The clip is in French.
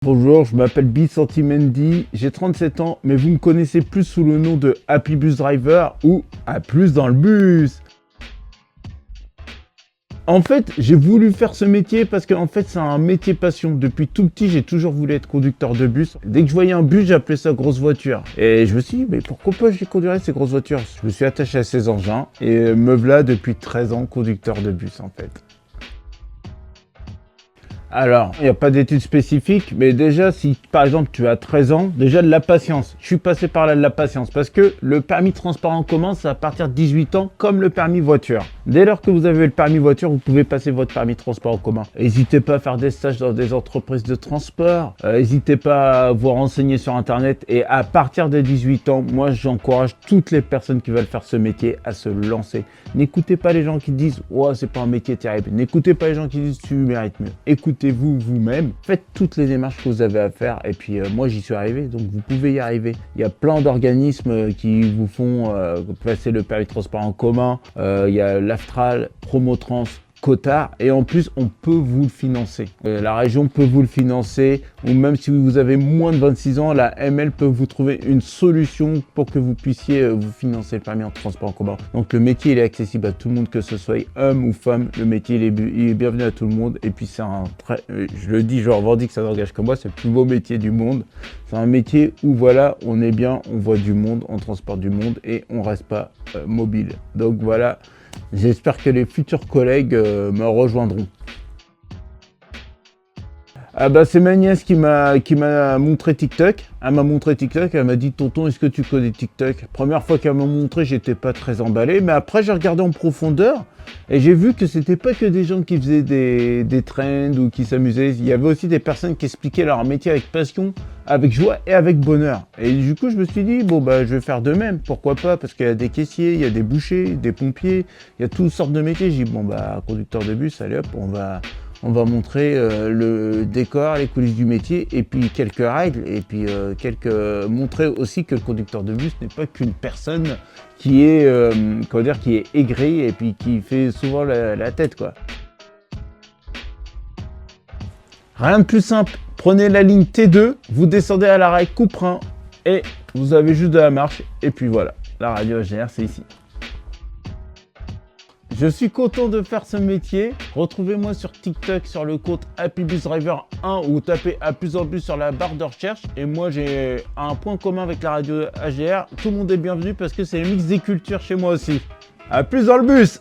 Bonjour, je m'appelle Bisentimendi, j'ai 37 ans, mais vous me connaissez plus sous le nom de Happy Bus Driver ou à plus dans le bus. En fait, j'ai voulu faire ce métier parce que c'est un métier passion. Depuis tout petit, j'ai toujours voulu être conducteur de bus. Dès que je voyais un bus, j'appelais ça grosse voiture. Et je me suis dit, mais pourquoi pas je conduirais ces grosses voitures? Je me suis attaché à ces engins et me voilà depuis 13 ans conducteur de bus en fait. Alors, il n'y a pas d'études spécifiques, mais déjà, si par exemple tu as 13 ans, déjà de la patience. Je suis passé par là de la patience parce que le permis de transport en commun, c'est à partir de 18 ans, comme le permis voiture. Dès lors que vous avez le permis voiture, vous pouvez passer votre permis de transport en commun. N'hésitez pas à faire des stages dans des entreprises de transport. N'hésitez pas à vous renseigner sur Internet. Et à partir de 18 ans, moi, j'encourage toutes les personnes qui veulent faire ce métier à se lancer. N'écoutez pas les gens qui disent « Oh, c'est pas un métier terrible ». N'écoutez pas les gens qui disent « Tu mérites mieux ». Écoutez-vous vous-même, faites toutes les démarches que vous avez à faire et puis moi j'y suis arrivé, donc vous pouvez y arriver. Il y a plein d'organismes qui vous font passer le permis de transport en commun, il y a l'Astral, Promotrans, Cotard, et en plus on peut vous le financer. La région peut vous le financer, ou même si vous avez moins de 26 ans, la ML peut vous trouver une solution pour que vous puissiez vous financer le permis en transport en commun. Donc le métier il est accessible à tout le monde, que ce soit homme ou femme, le métier il est bienvenu à tout le monde, et puis c'est un très, je le dis, je revendique, ça n'engage que moi, c'est le plus beau métier du monde. C'est un métier où voilà, on est bien, on voit du monde, on transporte du monde et on reste pas mobile. Donc voilà. J'espère que les futurs collègues me rejoindront. Ah bah c'est ma nièce qui m'a montré TikTok. Elle m'a montré TikTok, elle m'a dit tonton, est-ce que tu connais TikTok? Première fois qu'elle m'a montré, j'étais pas très emballé, mais après j'ai regardé en profondeur et j'ai vu que c'était pas que des gens qui faisaient des trends ou qui s'amusaient, il y avait aussi des personnes qui expliquaient leur métier avec passion, avec joie et avec bonheur. Et du coup je me suis dit bon bah je vais faire de même, pourquoi pas, parce qu'il y a des caissiers, il y a des bouchers, des pompiers, il y a toutes sortes de métiers. J'ai dit bon bah conducteur de bus, allez hop, on va montrer le décor, les coulisses du métier et puis quelques règles et puis montrer aussi que le conducteur de bus n'est pas qu'une personne qui est qui est aigrie et puis qui fait souvent la tête quoi. Rien de plus simple, prenez la ligne T2, vous descendez à l'arrêt Couperin et vous avez juste de la marche et puis voilà, la radio HDR c'est ici. Je suis content de faire ce métier. Retrouvez-moi sur TikTok sur le compte Happy Bus Driver 1 ou tapez A plus en bus sur la barre de recherche. Et moi j'ai un point commun avec la radio HDR. Tout le monde est bienvenu parce que c'est le mix des cultures chez moi aussi. A plus dans le bus.